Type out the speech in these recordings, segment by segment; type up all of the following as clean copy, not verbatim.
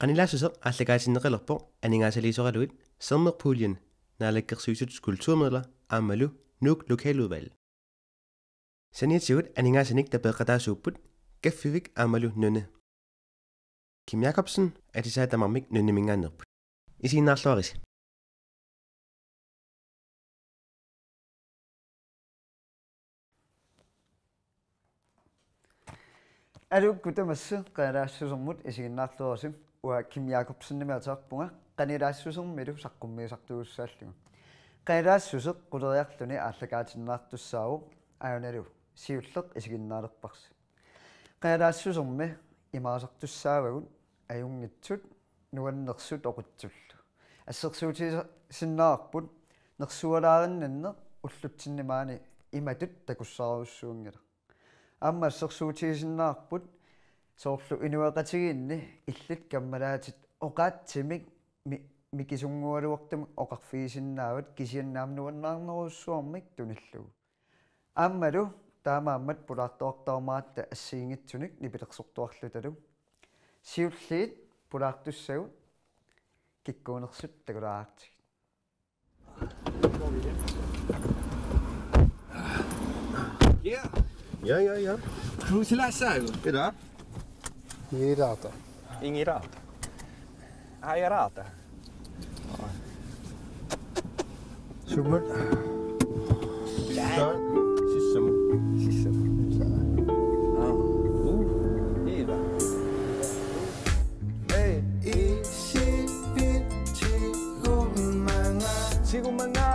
QanilaassuseQ aallakaatitissiamut aningaasaliisoraluit sermerpuljen naalakkersuisuts kulturmidler aammalu nuuk lokaludvalg. Saniatigut aningaasinik der Peqataasupput kaffivik aammalu nunne. Kim Jakobsen atisaatamarmik nunnimingaannerput. Isiinnaarluaris. Adu kutamassu QanilaassuseQ-mut isiginnaarluasim ua Kim Jakobsen nimeatarpunga QanilaassuseQ-milu saqqummiisartugussaallugu. QanilaassuseQ quleriarluni aallakaatinnartussaagu ayonalu siulleq isiginnaalerparsi. QanilaassuseQ-mi imaasartussaavagut ajungitsut nuannersut oqutsullu. Assersuutisinnaarput nersualaarinnanneq ullutsinnimaani imatut takussaaruussuungila. Amma assersuutisinnaarput soorlu inuaqatigiinni illit kammalaatit oqaatsimik mikisungualuartum oqarfiisinnaavat kisiannaamnuannaarneruussuarmik tunillugu. Aammalu taamaammat pulaartoortarmaatta assiingitsunik nipilersortuarlutalu. Siulliit pulaartussagut kikkuunersut takulaartigit. Ja. Ja. QanilaassuseQ. Mitä? Ingiraata. Ingiraata. Ajaraata. Sumut. Sissamut. Hyvä. Hey. Sigumanga.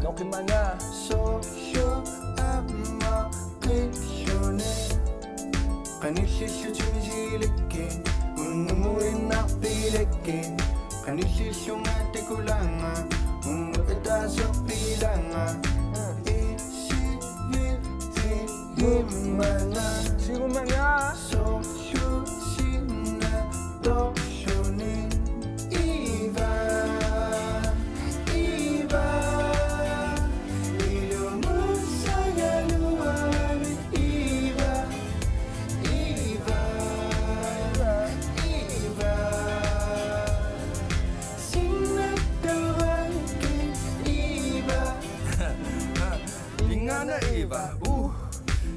Nokimanga. Qanilaassuusuq-mi unnumuinnaarpiilekke Qanilaassuusuq-mi Nuka Sørensen Sigumanga.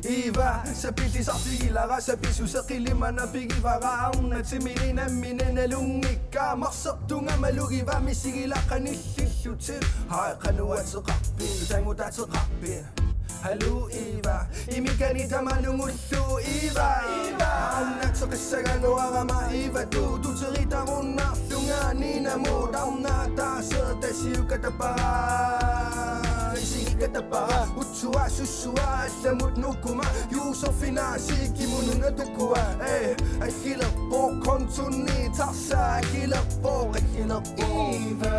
Iva, sapilli sartigilara sapisuseqillimana pigivaraarna timinina minanalungikka marsertunga malugiva misigilaqanillillutit hai qanuateqarpi tangutateqarpi Hallo Iva, imikani tamanungullu Iva annaqsoqissaganuarama Iva tu teritarunnaarlunga ninamut arnaataaserdasiukatapara Katapara, utsua, susua, allamut nukuma, Josefina, sikimununa tukua, akiller på kontunni, tarsa, akiller på. Iva,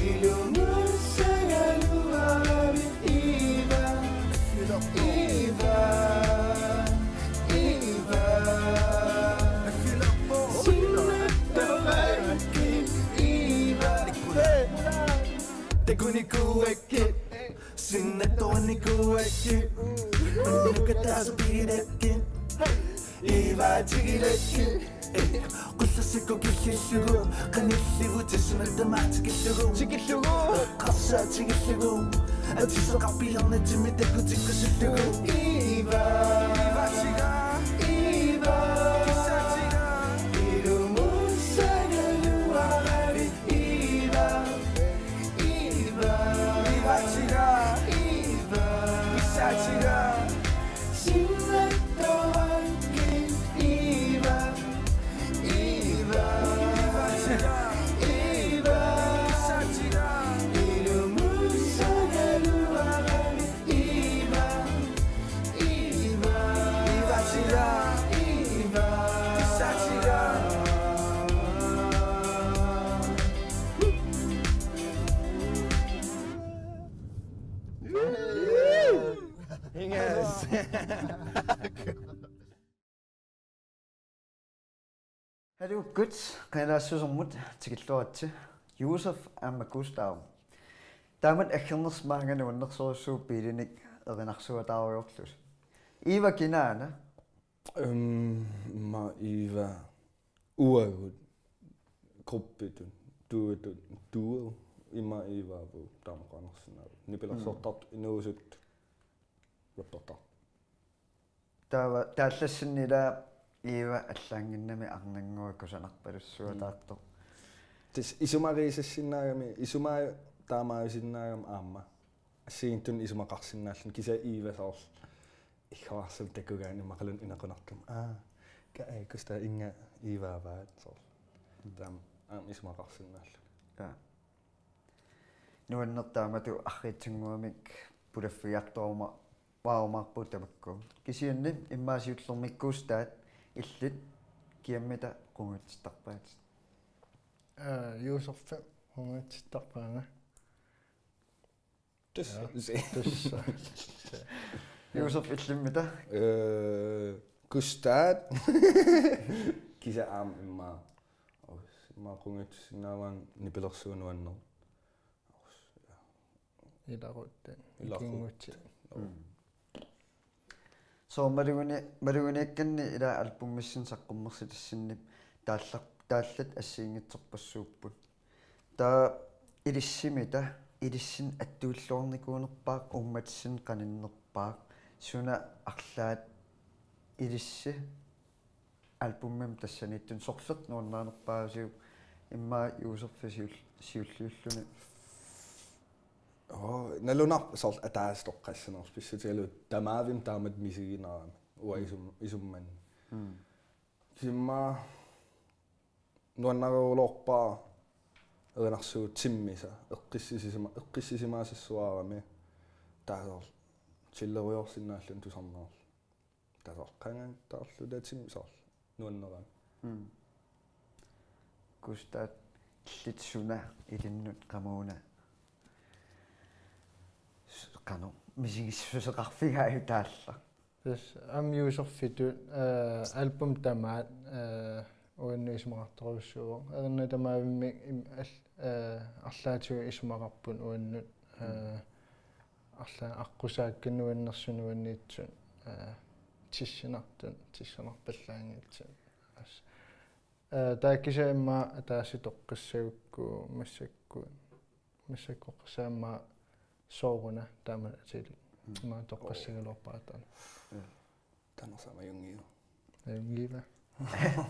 ilumusayaluavi, Iva, Inunnguaq Sinnattulaarta Nuka Iva tikilluaritsi Qullasikku killillugu qanilligu tassunaltamaatikillugu qarsaatikillugu atisoqarpilarnatimitakutikkusullugu Iva Hallo gut, QanilaassuseQ-mut tikilluaritsi Josef amma Gustav. Tamat akkernersmaangan uannersorissuuppiilinik erinarsuutaariorlus. Iva kinaana. Ma Iva uagut gruppitun duo ima Iva på damqanersinaa nipilersortart inuusut rapportar Taallassinila Iva allaanginnami arnanguakkusanarpalussuataartor. tis isumariisassinnaagami isumaa taamaasinnaagam aamma assiintun isumaqarsinnaallun kisa Iva saarl ikhaarsul takugaani maqalun inaqunartum kae kusta inga Iva vaat saarl tam isumaqarsinnaallu Nuannertaamatu arriitsunguamik pulaffiartorma waarumaarput tamakku. Kisianni immaasiullermikkuustaat illit kiammita qungutittarpaat. Josef qungutittarpaanga. tis Josef illimmita Gustav kisa imma qungutsinnaavaan nipilersuunuanner Ilarutten. So maruguniakkanni ila albummissin saqqummersitassinni taallat assiingitserpassuupput. Ta ilissimita ilissin attuulluornikuunerpaaq ummatsin qaninnerpaaq suna arlaat ilissi albummim tassaniittun sorleq nuannaanerpaasiu imma Josef nalunaq saarl ataastoqqassanerus pissutialu tamaavim taamat misigineraami ua isumman simma nuannaruulorpaa erinarsuut timmisa eqqissisimaasassuarami taasaarl chilleriorsinnaallun tusarnerl taasaarl qangan taarlu tatim saarl nuanneraami Gustav litsuna ilinnut qamuuna qanu misigissусеқарфигаю таалла. Тас амиусерфитут альбум тамаат уаннуисмақарторуссуо ерна тамаавимми арлаатиу исмақарпун уаннут арла аққусаакканнуаннерсунуанниитсун тиссинарпаллаангитсун тааккиса имма тааситоққиссагукку массаккоққисаама Sooruna taman til ma toqqassigalorpaatan tanersama jungiu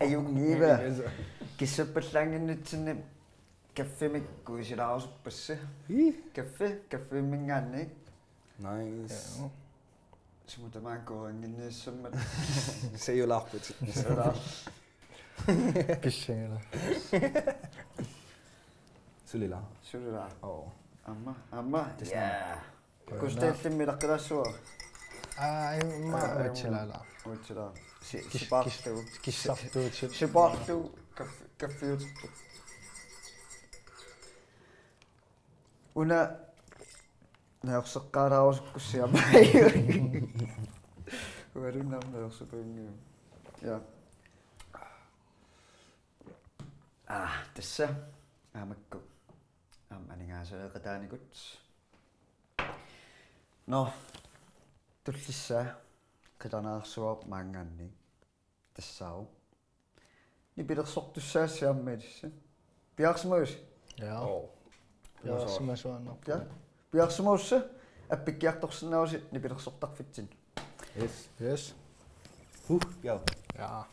ayungiva kissapallanginnitsinni kaffemikku isilaarusuppasse kaffe mingaanni nice sumutamaankoranginniissammat siullermut kissangala sulila Amma. Ja. Kustellimmilaqqalassua. Imma utsilala. Sipartu kaffiutettu. Una naorseqqaalaarusukkussiamai. Ualunnam naorsupungiu. Ja. Tassa aamakku. Aningaasaleqataanikut. No, tullissa qilanaarsuaq maangaanni tassau. Ni pilersortussaassiammailissa. Piarsmuus. Ja. Piarsmuasuanner. Ja. Piarsmuussa appikkiartorsinnausit ni pilersortarfitsin. Yes. Ja. Ja.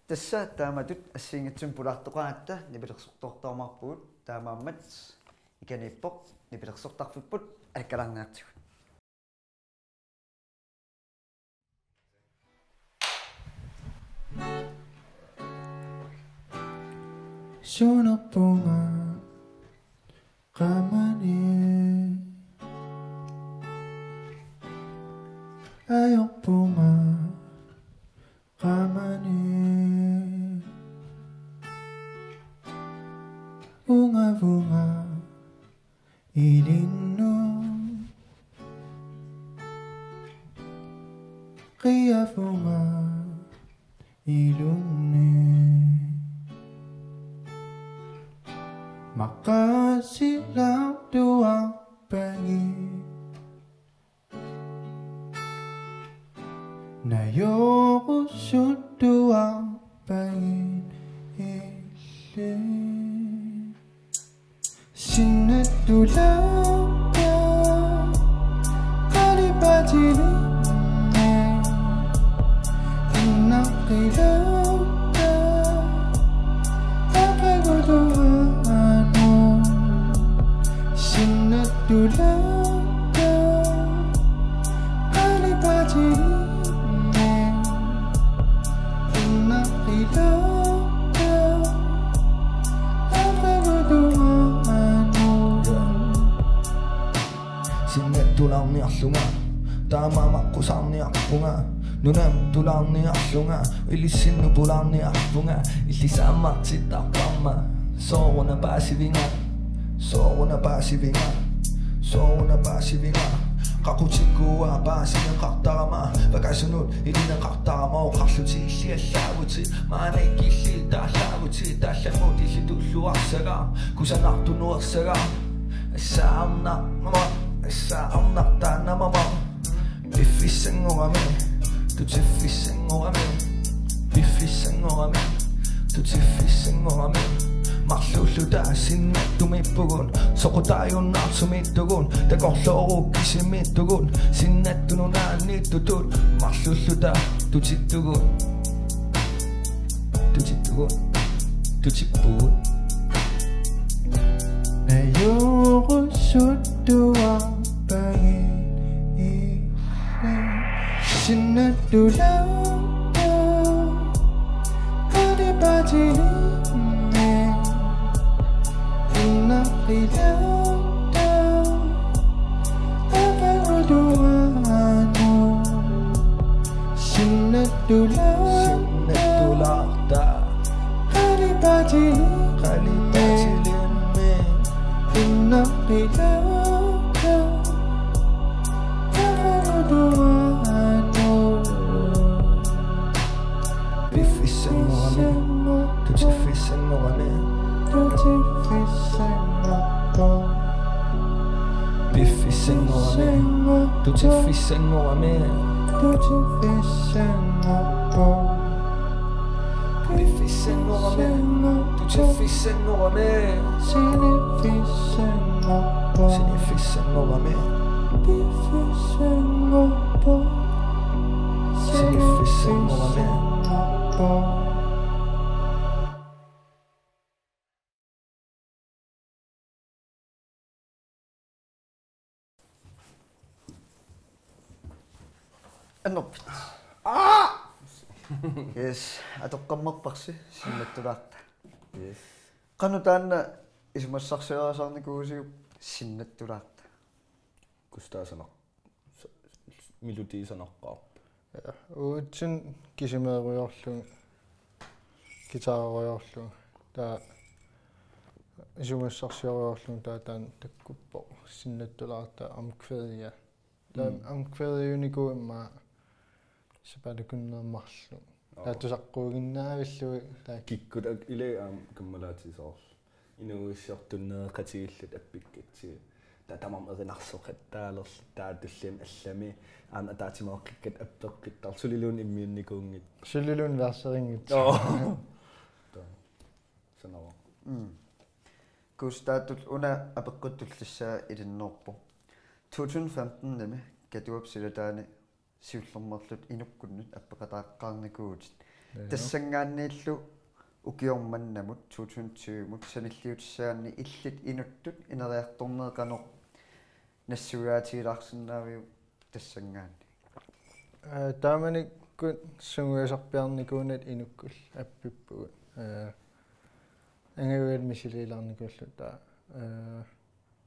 Tassa taamatut assiingitsun pulaartoqaatta ni pilersortortarmarpuut taamaammat ikaniippoq nipilersortarfipput alkalaarnaartigut suunerpunga qamani ayorpunga qamani Vunga ilinnu qiyafunga ilunni Makasilaw duwang pangin Nayokusod duwang pangin Sinnattulaarta qalipatilinne Innaqilauta apagutuanu Sinnattulaarta qalipatilinne Innaqilauta apagutuanu Sinnattulaarniarlunga taamaamakkusarniarpunga nunam tulaarniarlunga ilissinnupularniarpunga illisaammartittarparma Sooruna paasivinga Sooruna paasivinga Sooruna paasivinga qaqutikkuua paasineqartarama vakasunut ilineqartarama oqarlutiilliallaaguti maanaikilli taallaguti taallamut illitulluarsaga kusanartunuersaga Saarnartaanamama Biffissangorame Tutifissangorame Biffissangorame Tutifissangorame Marlulluta sinnattumippugun Soqutaajunnaarsumittugun Taqorloorukkisimittugun Sinnattununaannittutut Marlulluta tutittugun Tutittugun Tutippugun Nayokusod duwang pangin Sinnattulaarta qalipatilinne Innaqilauta apagutuanu Sinnattulaarta qalipatilinne Innaqilauta apagutuanu Biffissangorame Tutifissangorame Biffissangorame Tutifissangorame Biffissangorame Tutifissangorame Sinifissangorame Sinifissangorame Annopit. Yes, atoqqammarparsi sinnattulaarta. Yes. Qanutaanna isumassarsieraasarnikuusiup sinnattulaarta. Kustaa melodiisaneqqaarp. Uutsin kisimeeruyorlu gitaareriorlu taa isumassarsieriorlu taataan takkuppo sinnattulaarta amkvædia. Taa amkvædiuniku imma sapalakunnermarlu. Taa tusaqquuginnaavillu taa Kikkutak ileaam kammalaatisoors. Inuussiortunneeqatigillut appikkatsi. Tamam erinarsuqattaalerl taatullim allami aana taatimaoqqikkat appeqqittar sulilun immiunnikuungit sulilun verseringit. Sanava. Gustav una apeqqutullissaa ilinnerpo. 2015 nimi katuapsilataani siullermerlut inukkunnut appeqataaqqaarnikuutit. Tassangaanniillu ukiormannamut 2020 sanilliutissaanni illit inuttut ineriartorneeqanoq nassugaatiilarsinnaariu tassangaanni. Taamanikku sunguisarpiarnikuunat inukkull appippugut. Angavuat misiliilarnikullu taa.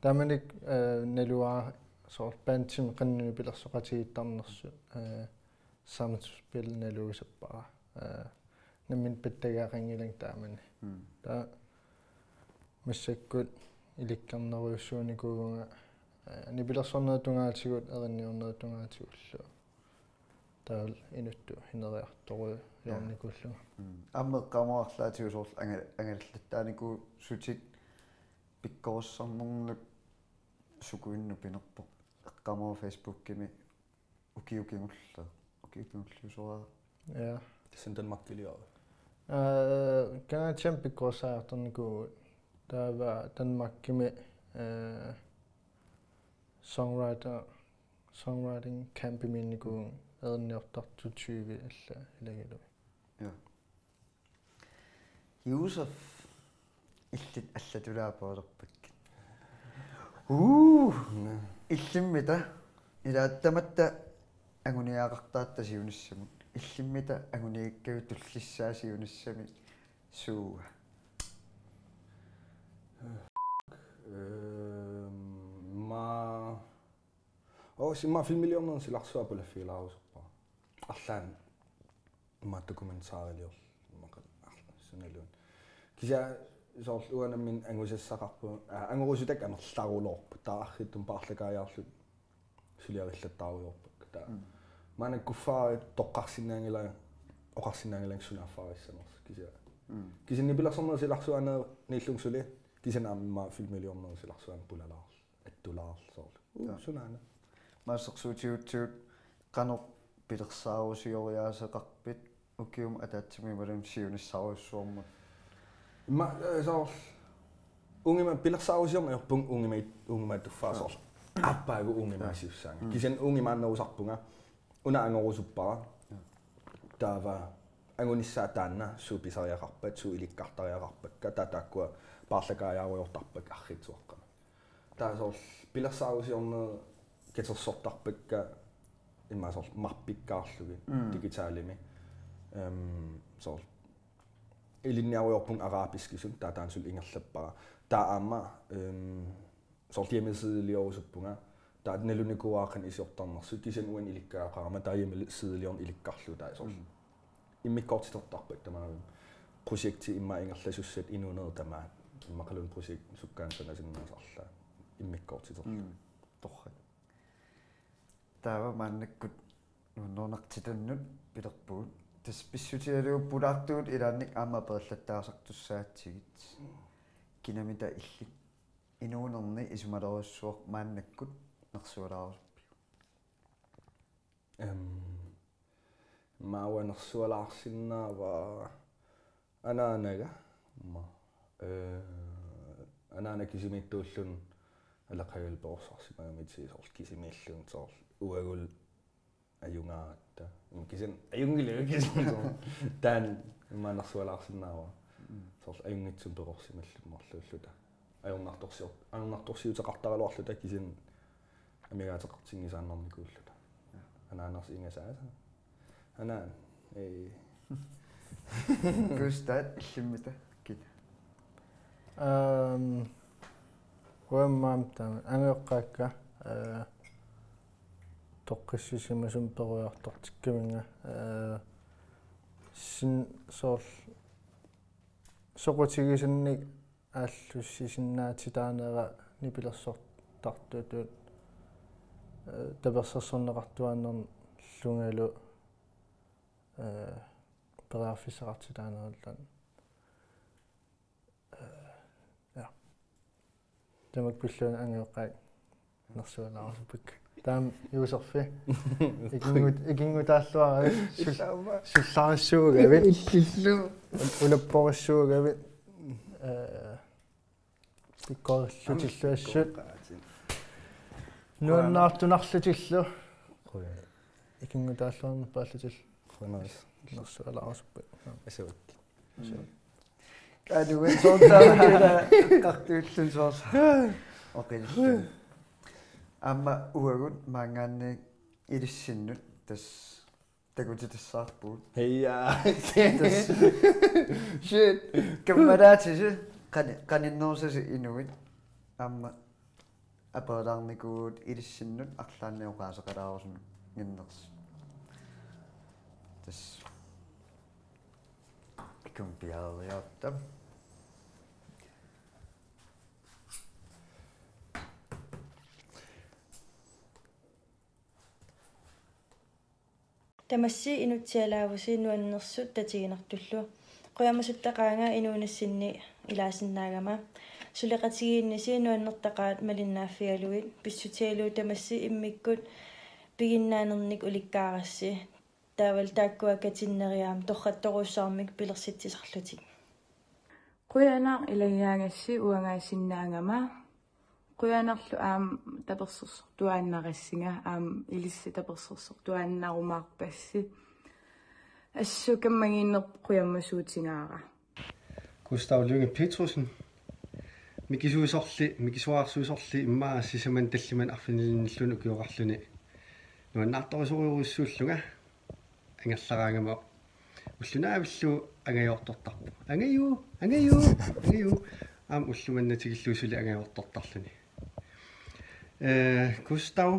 Taamanik naluaa sort bantim qannuni pilersoqatigiittarnersu samspil naluusappara. Nammin pattagaaqangilang taamani. Taa massakkut ilikkarneruussuunikuugunga nipilersorneetungaatigut erinniorneetungaatигуллу. Taal inuttu hineriartoru yornikullu. Ammeqqamuarlaatiusoorl angallattaaniku sutit pikkorsarmornuk sukuinnu pinerpo eqqamor Facebook-kimi ukiukingulla ukiukingullusuara Ja. Sen den makkeliaa. Kan pikkorsartorniku tava Danmarkimi songwriting camp minniku aderniortartu 20 alla ilagilu. Ja. Josef illit allatulaapualerpak. Illimmita ilaattamatta anguniaqartaattasiunissumut illimmita anguniikkagu tullissaasiunissami suuga. Simma filmilionerun silarsuapula fiilaarusorpa. Arlaan ma dokumentaarior sunalun. Kisa soorl uanammin angusassaqarpu angorusutak anerlarulorpu taarrittum paarlakaajaarlut suliarillattaaruyorpak taa. Maana kuffaari toqqarsinnaangila oqarsinnaangilang sunaaffaarissaners kisa. Kisinni pilersorner silarsuaner niillungsuli kisan aamma filmilionerun silarsuan pulalaar attulaar soorl. Sunaana. Maassersuutiutsuut qanor pilersaarusioriaaseqarpit ukium ataatsimimalum siunissaaruissuormut. Ma soorl ungima pilersaarusiornerpung ungima tuffaasoorl appaagu ungimaasiussaanga. Kisan ungimaannerusarpunga una angorusuppara taava angunissaa taanna suupisariaqarpat suu ilikkartariaqarpakka tataakkua paarlakaajaarujortarpak arrituaqqama. Taa soorl pilersaarusiorner ketersortarpakka imma soorl marpikkaarlugi digitaalimi soorl ilinniaruyorpung arabiskisun taataan sul ingerlappara taa aamma soorl hjemmesideliorsuppunga taa nalunikuaaqan isiortarnersu kisan uan ilikkaaqarama taa hjemmesidelioren ilikkarlu taa soorl immikkortitortarpak tamaavim projekti imma ingerlasussat inunertamaat immaqalun projekt sukkaansanasinnasarla immikkortitorlu torra. Taava maannakkut nuunnornartitunnut pilerpugut taspissutialugu pulaartuut ilaannik aamma perlattaasartussaatigit kinamita illik inuunerni isumalorussuor maannakkut nersualaarusppi. Maawa nersualaarsinnaava anaanaga anaana kisimittuullun alaqagalpoorsaarsimagamiti soorl kisimiillun soorl uagul ajungaatta kisan ajungilu kisan taan imaanersualaarsinnaava soorl ajungitsun peqorsimallummarluulluta ajornartorsiuteqartaraluarluta kisan amigaateqartingisaannarnikuulluta anaaners ingasaasa anaan Gustav illimmita kit. Uammaamta angeqqaakka toqqissisimasum perujartortikkaminga sin soorl soqutigisannik aallussisinnaatitaaneera nipilersortartuut tapersersorneqartuaanner lungalu peraaffiseqartitaanerallan Tamak pilluun angeqqaak nersualaarusupak taam Josef ikingutaalluara sullaarissuugavit ulapporissuugavit pikkorlutilluassut nuannaartunarlutillu ikingutaalluarner paallutil nersualaarusupak asavak Kaduin soortaarkila qartuullun soors oqillu amma uagut maangaanni ilissinnut tas takutitassаарpuut heya shit kammalaatisi qaninnersasi inuit amma apalaarnikuut ilissinnut arlaanniuqaaseqalaarusun nginners tas kumpiaariarta Tamassi inutsialaavusi nuannersut tatiginertullu qoyamassuttaqaanga inuunassinni ilaasinnaagama suliqatigiinni siinuannertaqaat malinnaaffialuit pissutialu tamassi immikkut piginnaanernik ulikkaarassi taaval taakkuakatineriaam torrattoruussaarmik pilersitsisarlutik Quyanaq ilayyaagassi uangaasinnaangama quyanarlu aam tapersorsoq tuaannaqassinga aam ilissi tapersorsoq tuaannarumaarpassi assu kammagiinnerp quyammasuutingaara Gustav Lynge Petrussen mikisuarsuusorli immaa sisaman talliman arfinillinillunu kiorarluni nuannaartorisuuriurissuullunga angerlaraangama уллунааvillu ангайортортарпу ангаю аам уллуманна тикиллуусули ангайортортарлуни Gustav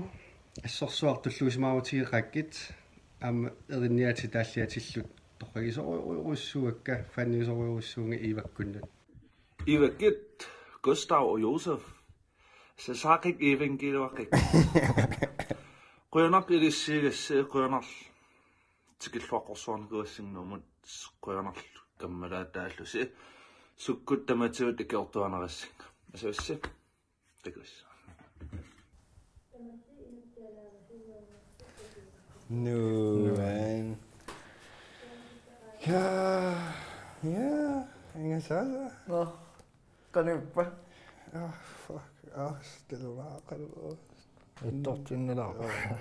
ассорсуартуллуусимаавутигеқаккит аама эринниати тааллиатиллут торрагисоруйуруссуакка фанниусоруйуруссуунга иваккуннут иваккит Gustav og Josef сасаақик ивенгилуаққик қуянақ илиссиигассаа қуянарл tikilluaqqorsuarnikuassinnumut quyanarlu kammalaataаллуси суккут таматиут икертуанерассинга асаусси такус No, man. Ingen sasa. Nå, kanuppa. Fuck. Stille mig. Ittortinnilar.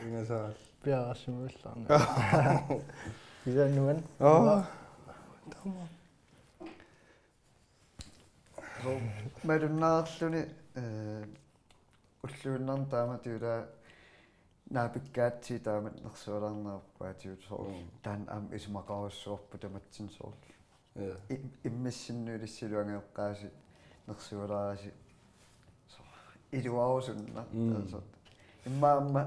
Ingen sasa. Pilersitsisut. Inunnguaq. Madunnaarluni ulluunnerm taamatiula naapikkaatsi taamat nersualarnerpaatiut soo taan am isumaqarussuorpu tamatsinsoorl immissinnulissiluangeeqqaasi nersualaarasi iluarusunna altså immaamma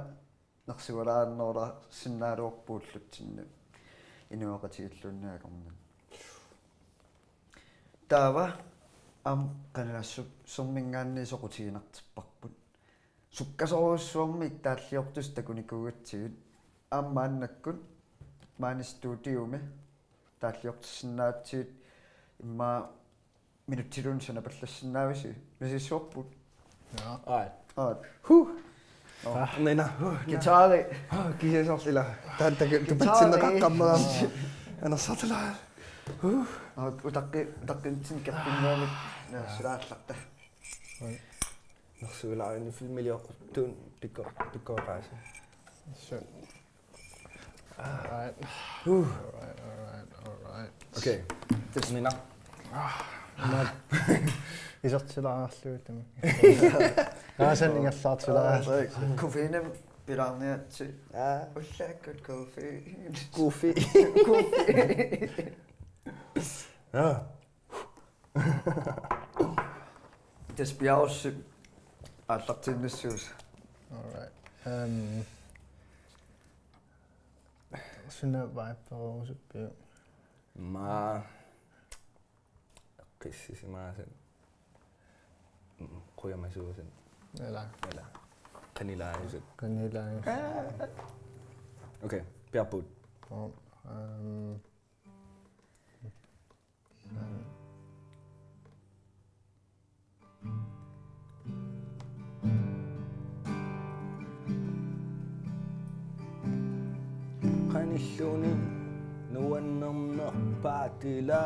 nersualaarnerla sinnaaluorpuullutsinna inuaqatiillunnaaqorna taava am qanilaassut sormingaanniisoqutiginertipparput sukkasoruussuarmik taalliortus takunikuugatsigut aammaannakkut maanistuutiumi taalliortussinnaatsit imma minuttilun sanapallassinnaavisi misissuarput Ait. Nena. Gitari. Kisesorlila. Tupatsinneqaqqammeram. Anersartala. Utaqqintsin kappinnaamik naasulaarlarta. Nersuulaarni filmiliortuun pikkoraasi. Sure. Alright. Okay. Nena. Isortilaarluutami. Naasanningallaartulaa. Koffeinem pilarniatsi. Ullaakut koffe. Koffe. Ja. Desbjergs allartinnissuus. Alright. Sinnattulaarta. Ma qissisimaasat quyammasuusan Ela. qanilaassuut Okay, piarput. Qanilluni nuannernerpaatila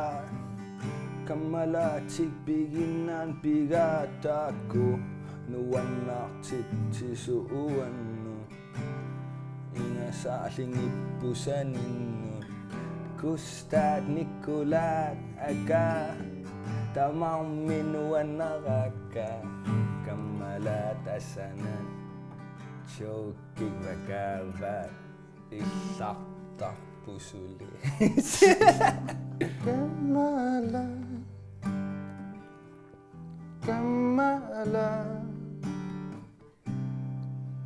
kammalaatik piginnaan pigaataakku nuannaartitsisuuannu ingasaalingippusaninnu kustaat Nikolaj aka tamarminuannaraka kammalaat asanan chokkigvakaavaat illartarpusuli Kammala Kammala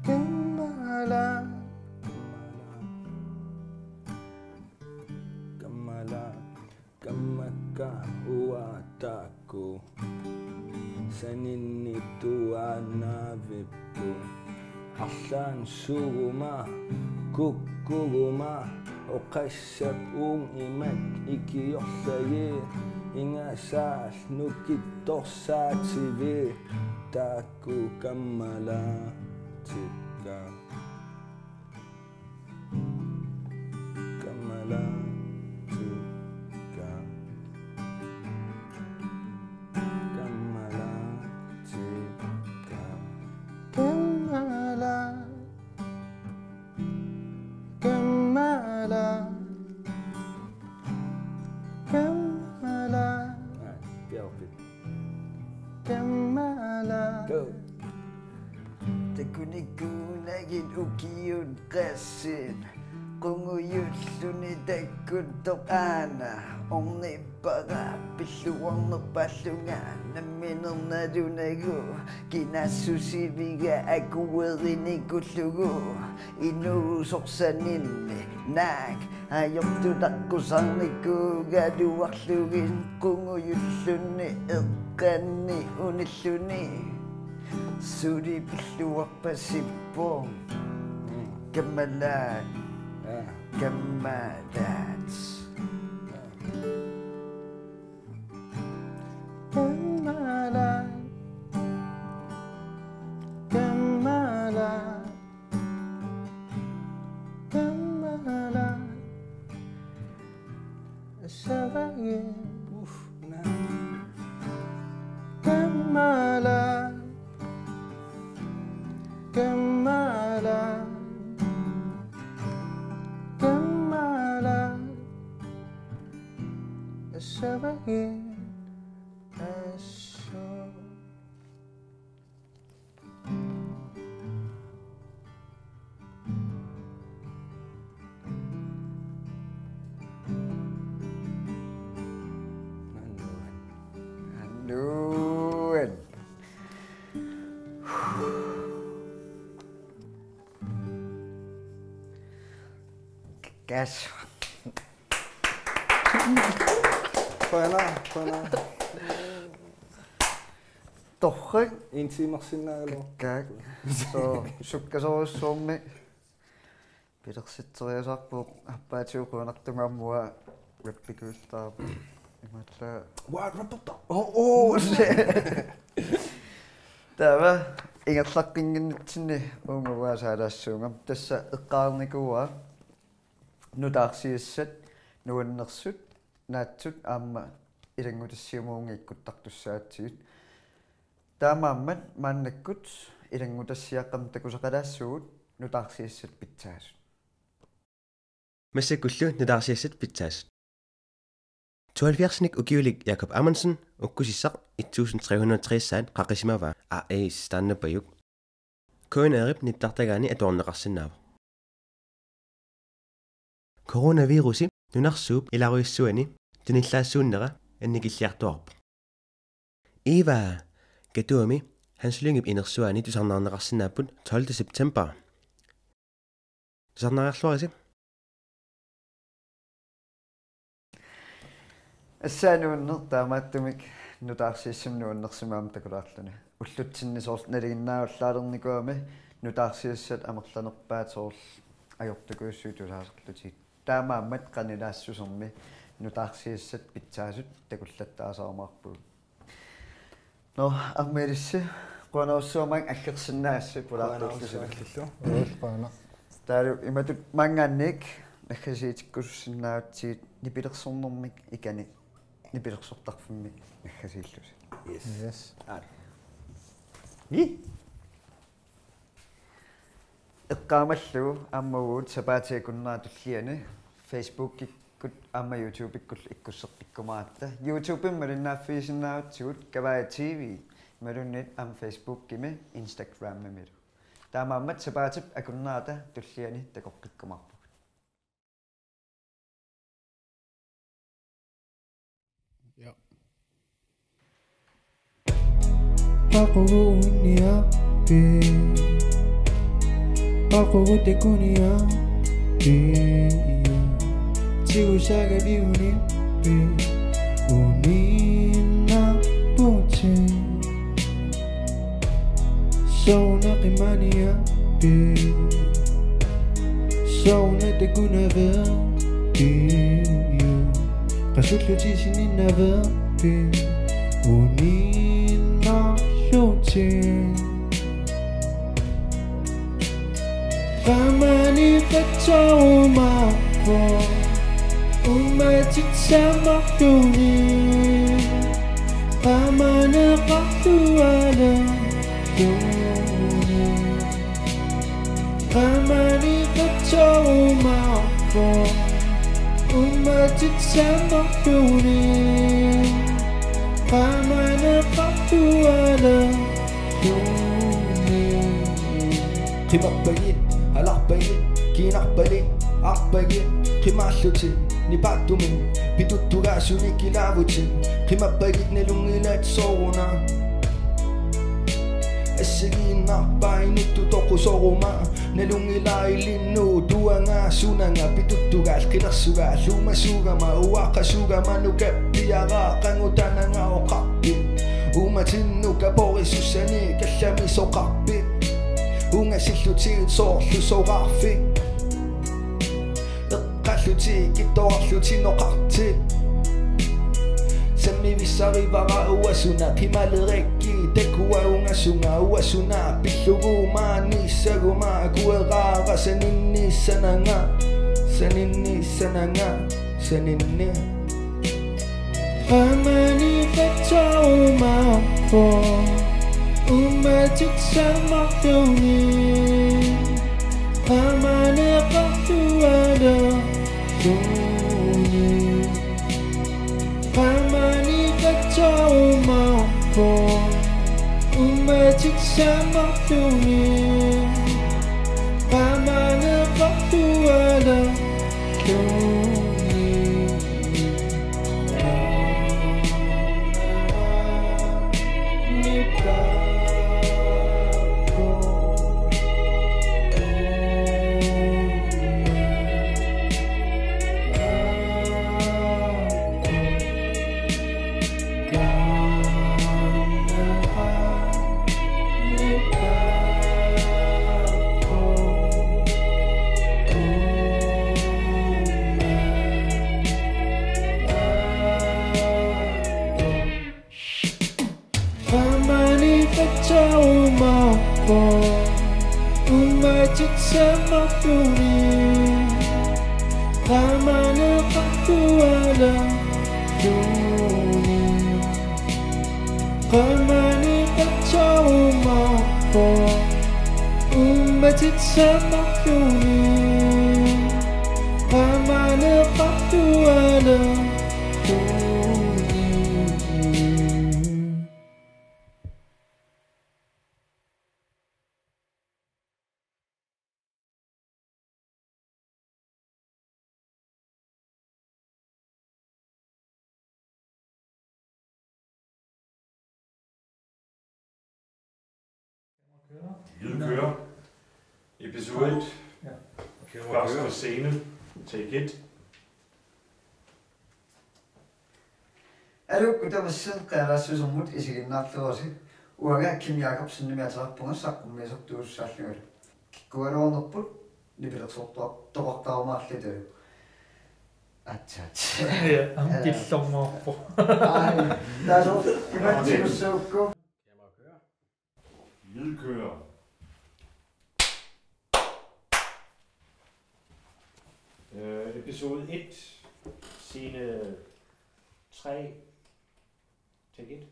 Kammala Kammala Kammakka uataku Saninituanavippu Arlaan suguma kukkuguma oqassap imak ikiorlagi ingasaal nukittorsaativi taakku kammala tikka kammala tikka kammala tikka kammala kammala kammala kammala go Takunikuunagin ukiun qassin qunguyulluni takkuttoqaana ornippaqa pilluarnerpallunga namminernalunagu kinassusiviga akuwerinnikullugu inuusorsaninni naak ajortutaqqusarnikuuga luarlugin qunguyullunni eqqanni unilluni suri pilluarpasippo kamalaat kamalaat kamalaat kamalaat kamalaat sabagin na kamalaat kamalaat kamalaat sabagin aso Anuan. Gas. Qana Torre intimersinnaalo kak. So sukkasoorussuummi Pilersitsisut appaatiuquunartungammua rappikuullaapu imalla waa rapporter Tava ingerlaqqinginnitsinni uunguvaasaalaassуungam tassa eqqaarnikuua nutaarsiissat nuannersut naatsut aamma ilangutassiumuungi ikkuttartussaatigut taamaammat maannakkut ilangutassiaqqam takusaqalaassugut nutaarsiissat pitsaasut Massakullu nutaarsiissat pitsaasut 72-nik ukiulik Jakob Amundsen ukkusissaq 1360 qaqisimava stannapajuk koinaerip nittartagaani atuorneqarsinnaava Coronavirusi nunarsuup ilaruissuani tunillaassuunnera annikilliartuarpu Eva Gatuami hanslungip inersuani tusarnaarneqarsinnaaput 12. september tusarnaarluarisi Assaanuunner taamaattumik nutaarsiissamnuunnersimaam takulaarluni ullutsinnisoorl naliginnaaullaalernikuami nutaarsiissat amerlanerpaatoorl ajortukuussuutulaaserlutit taamaammat qanilaassusermi nutaarsiissat pitsaasut takullattaasaamarpu no ammelissi quanaussuumang аллерсиннаасси пулаартууллусилаллу Qana. taalu imatut mangannik nakhasiitikkussиннаавтиит nipilersornermik ikani nipilersortarfimmi nakhasiillus Yes. eqqaamallu aammaguut sapaatiakunnaatulliani Facebook-ikkut aamma YouTube-ikkul ikkussertikkumaatta YouTube-imma linnaaffiisinnaavtsigut KavaajaTV malunnit am Facebook-kimi Instagram-mimilu taamaammat sapaatip akunnaata tulliani takoqqikkumarpu Paqunia pe Paqute kunia pe Chiu saga biuni pe Unina poche Sooruna qimania pe Sooruna te kunava Qassullutisin innaverpi Uninarsuutit Qamani qtsavigaagut ummatitsamaqluni Qamani qallaalaalluni Qamani qtsavigaagut ummatitsamaqluni Qamani qallaalaalluni Qimaqpagit alaqpagit kiinarpalit arpagit qimaallutit nipattumin pituttugaassunik ilaavutit qimaqpagit nalungilaat Sooruna assigiinnarpainittu toqusoruma nalungilaaillinnu tuangaassunanga pituttugaal qilersugaa luumasuugama uaqqasuugama nukappiaraaqangutananga oqarpit umatinnuka porisussani kallamisoqarpit ungasillutit soorlusoqarfik eqqallutit kittoarlutinoqartit samivissarivara uasuna qimalerekki tekua ungasunga uasuna pillugumaanissaguma kueraara saninnissananga saninni Qamani qtsavigaagut ummatitsamaqluni Qamani qallaalaalluni Qamani qtsavigaagut ummatitsamaqluni Qamani qallaalaalluni ummatitsamaqluni Qamani qallaalaalluni Qamani qtsavigaagut ummatitsamaqluni Qamani qallaalaalluni Lyd kører. Episode 1. Først på scene. Take it. Alukkutamassa QanilaassuuseQ-mut isiginnaarluusi uanga Kim Jakobsen nimiatarpunga saqqummiisortuussaallugal kikkualuornerput nipilersortuar toqortaarumaarlitu atsaat ja killornerpu ai taasor imattikussuukku Lyd kører. Episode 1. Scene 3. Take it.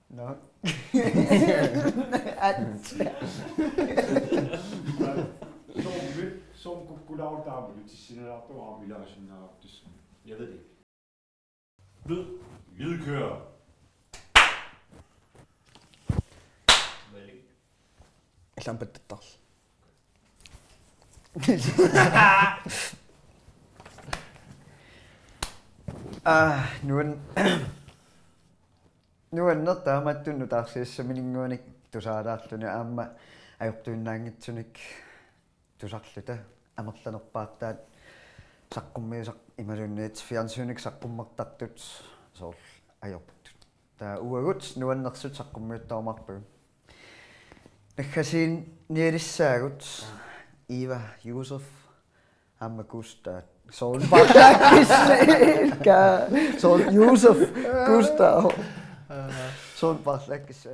No. Som kukkulautaa til Sinnattulaarta ilaasut. Jeg ved det ikke. Lyd kører. Malik. Lampetettarl. nuannertaamattunnu taarsiissaminingguanik tusaalaarluni aamma ajortuinnaangitsunik tusarluta amerlanerpaartaat saqqummiusaq imalunniit fiansuunik saqqummartartut soorl ajortut Der uagut nuannersut saqqummiuttaamarpu. Nakhasin nialisaagut Iva Josef Amma Gustav Soorun parlakkis Josef Gustav Soorun parlakkis